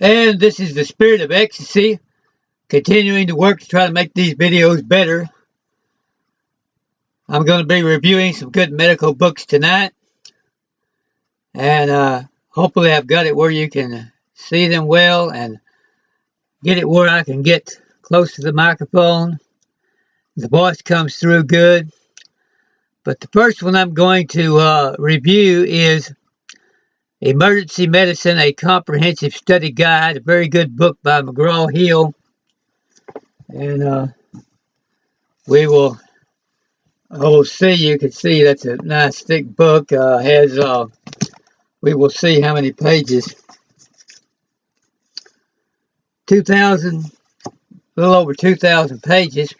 And this is the spirit of ecstasy, continuing to work to try to make these videos better. I'm going to be reviewing some good medical books tonight, and hopefully I've got it where you can see them well and get it where I can get close to the microphone. The voice comes through good. But the first one I'm going to review is Emergency Medicine, a Comprehensive Study Guide, a very good book by McGraw-Hill. And we'll see, you can see that's a nice thick book. We will see how many pages. 2,000, a little over 2,000 pages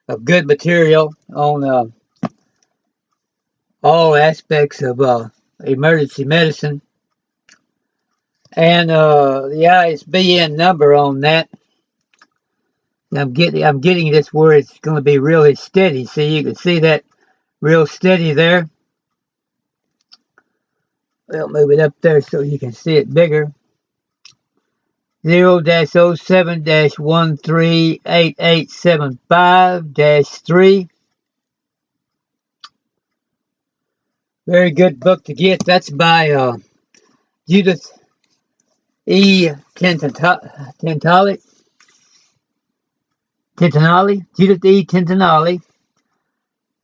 of good material on all aspects of emergency medicine. And the ISBN number on that, I'm getting this where it's going to be really steady. See, you can see that real steady there. We'll move it up there so you can see it bigger. 0-07-138875-3. Very good book to get. That's by Judith E. Tintinalli. Judith E. Tintinalli,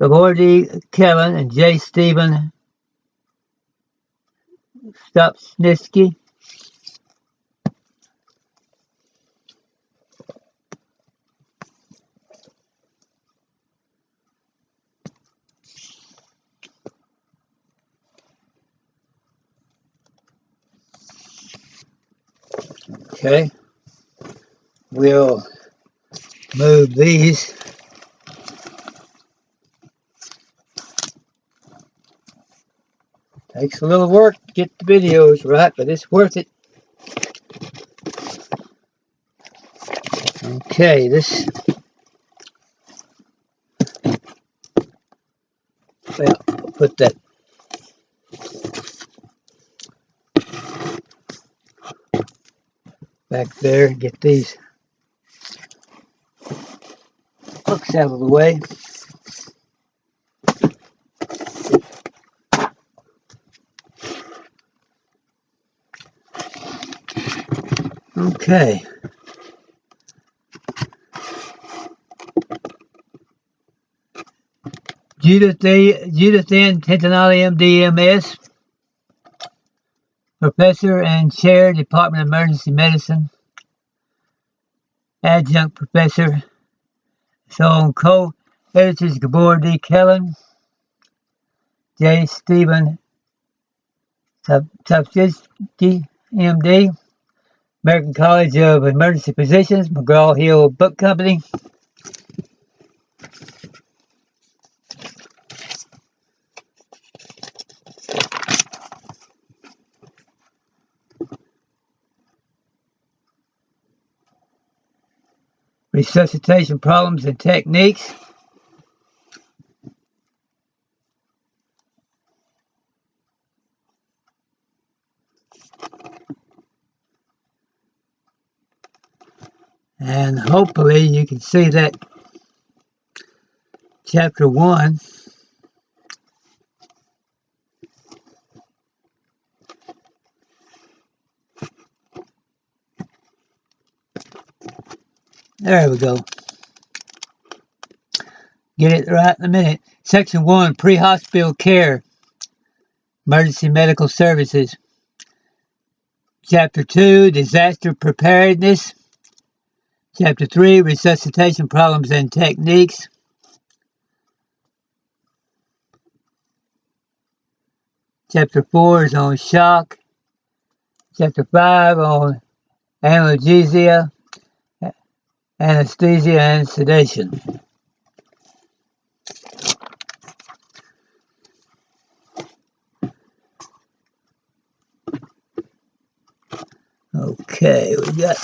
GABOR D. KELEN, and J. Stephen STAPCZYNSKI. Okay, we'll move these. Takes a little work to get the videos right, but it's worth it. Okay, well, I'll put that back there and get these books out of the way. Okay. Judith N. Tintinalli, MD, MS, Professor and Chair, Department of Emergency Medicine, Adjunct Professor. So co-editors GABOR D. KELEN, J. Stephen STAPCZYNSKI, MD, American College of Emergency Physicians, McGraw-Hill Book Company. Resuscitation Problems and Techniques. And hopefully you can see that chapter 1. There we go. Get it right in a minute. Section 1, Pre-Hospital Care, Emergency Medical Services. Chapter 2, Disaster Preparedness. Chapter 3, Resuscitation Problems and Techniques. Chapter 4 is on shock. Chapter 5 on analgesia, anesthesia, and sedation. Okay, we got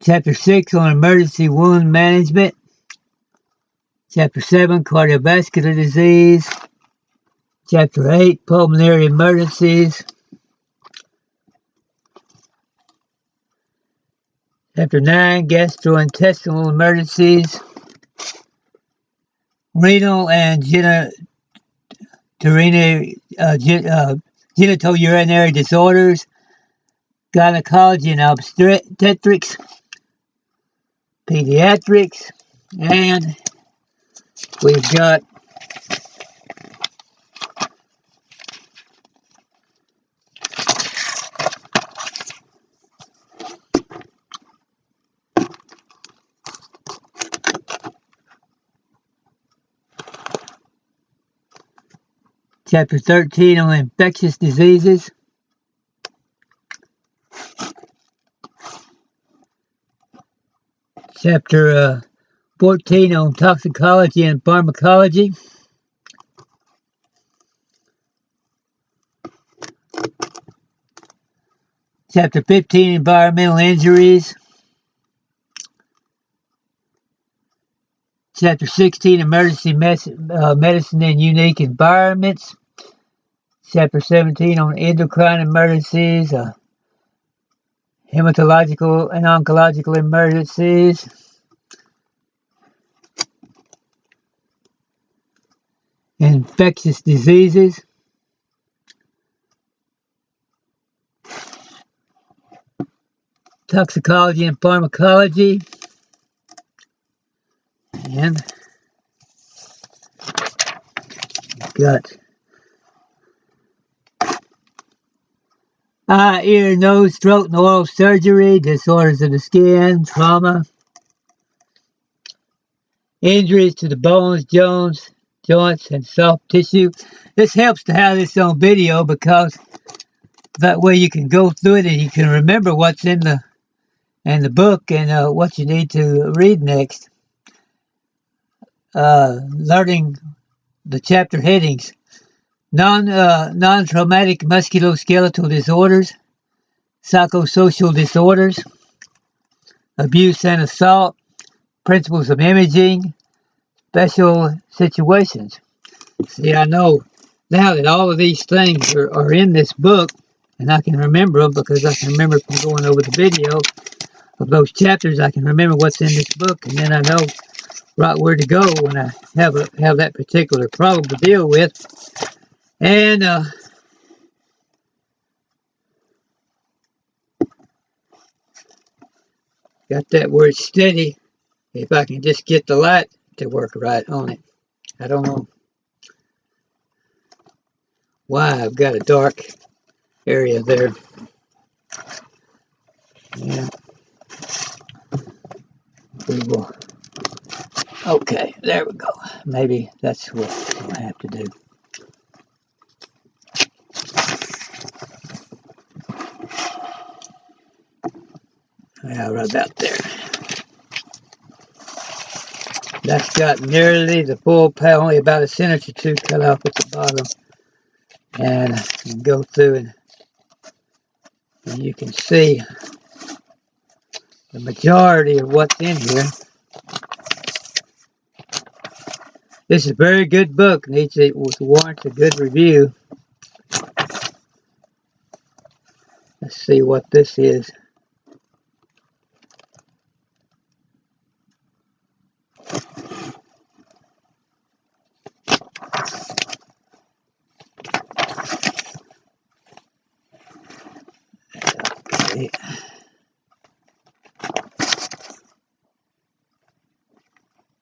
Chapter 6 on emergency wound management. Chapter 7, cardiovascular disease. Chapter 8, Pulmonary Emergencies. Chapter 9, Gastrointestinal Emergencies. Renal and genitourinary disorders. Gynecology and obstetrics. Pediatrics. And we've got Chapter 13 on infectious diseases. Chapter 14 on toxicology and pharmacology. Chapter 15, environmental injuries. Chapter 16, emergency medicine in unique environments. Chapter 17 on endocrine emergencies, hematological and oncological emergencies. Infectious diseases. Toxicology and pharmacology. And got eye, ear, nose, throat, and oral surgery, disorders of the skin, trauma, injuries to the bones, joints, and soft tissue. This helps to have this on video because that way you can go through it and you can remember what's in the book and what you need to read next. Learning the chapter headings. Non-traumatic musculoskeletal disorders, psychosocial disorders, abuse and assault, principles of imaging, special situations. See, I know now that all of these things are in this book, and I can remember them because I can remember from going over the video of those chapters. I can remember what's in this book, and then I know right where to go when I have that particular problem to deal with. And got that word steady. If I can just get the light to work right on it. I don't know why I've got a dark area there. Yeah. We will. Okay, there we go. Maybe that's what we'll have to do. Yeah, right about there. That's got nearly the full page, only about a sentence or two cut off at the bottom. And I can go through and you can see the majority of what's in here. This is a very good book. It warrants a good review. Let's see what this is. Okay.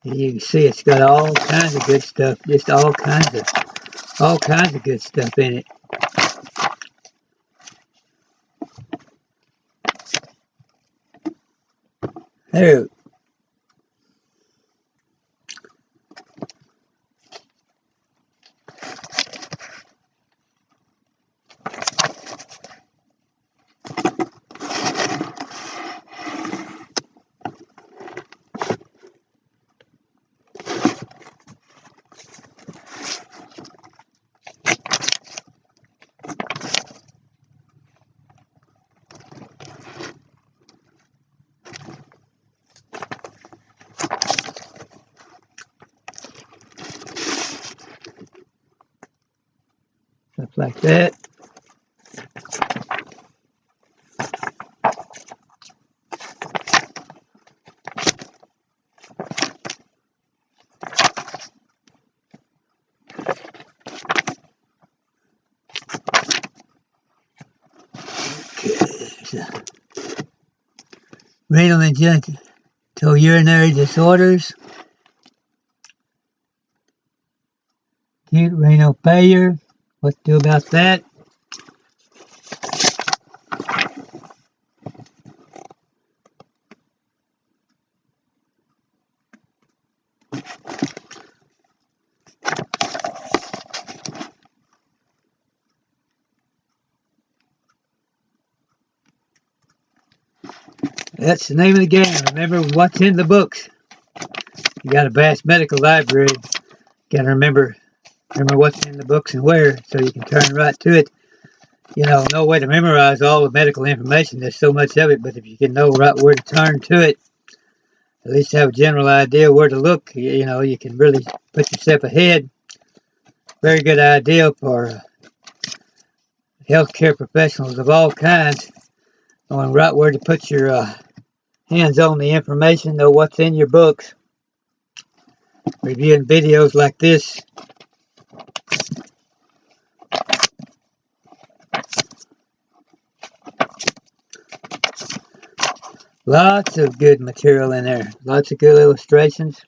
You can see it's got all kinds of good stuff. Just all kinds of good stuff in it. There. like that. Renal and genital urinary disorders, acute renal failure, what to do about that. That's the name of the game. Remember what's in the books. You got a vast medical library. You got to remember what's in the books and where, so you can turn right to it. You know, no way to memorize all the medical information. There's so much of it, but if you can know right where to turn to it, at least have a general idea where to look, you know, you can really put yourself ahead. Very good idea for healthcare professionals of all kinds, knowing right where to put your hands on the information, know what's in your books. Reviewing videos like this. Lots of good material in there. Lots of good illustrations.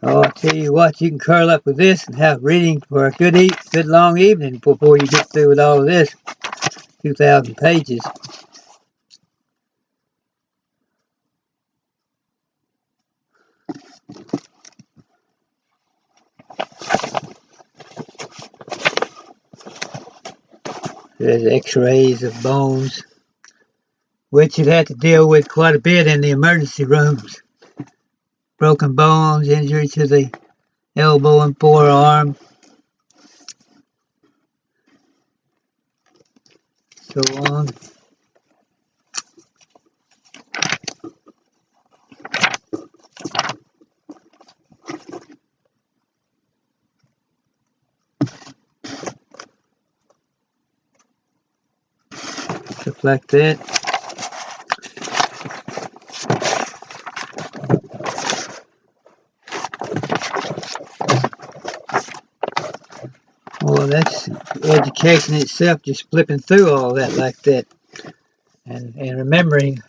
Oh, I'll tell you what, you can curl up with this and have reading for a good long evening before you get through with all of this. 2,000 pages. There's x-rays of bones, which you'd have to deal with quite a bit in the emergency rooms. Broken bones, injury to the elbow and forearm, so on. Stuff like that. Well, that's education itself, just flipping through all that like that. And remembering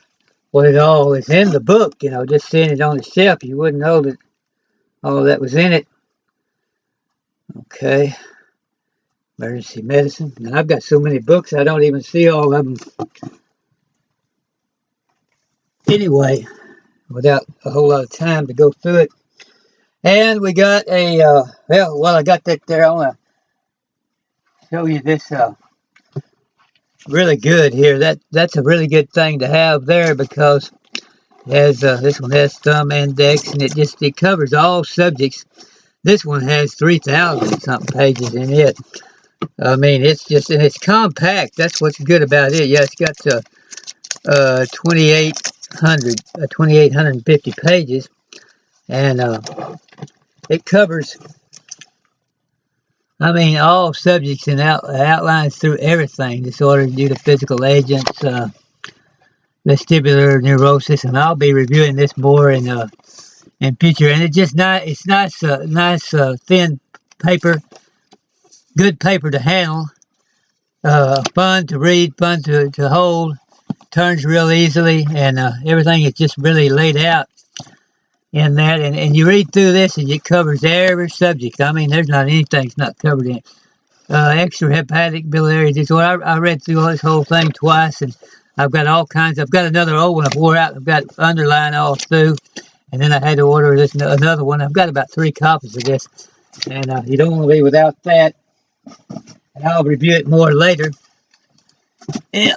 what it all is in the book, you know, just seeing it on the shelf, you wouldn't know that all that was in it. Okay. Emergency medicine. And I've got so many books, I don't even see all of them. Anyway, without a whole lot of time to go through it. And we got a, well, I got that there. I want to show you this, really good here. That's a really good thing to have there, because it has, this one has thumb index, and it covers all subjects. This one has 3,000 something pages in it. I mean, it's just, and it's compact. That's what's good about it. Yeah, it's got 2,850 pages, and it covers, I mean, all subjects and outlines through everything. Disorders due to physical agents, vestibular neurosis, and I'll be reviewing this more in future. And it's just it's nice, thin paper. Good paper to handle, fun to read, fun to hold, turns real easily, and everything is just really laid out in that. And you read through this, and it covers every subject. I mean, there's not anything that's not covered in it. Extrahepatic biliary disorder. I read through this whole thing twice, and I've got all kinds. I've got another old one I wore out. I've got underlined all through, and then I had to order another one. I've got about 3 copies of this, and you don't want to be without that. And I'll review it more later. Yeah.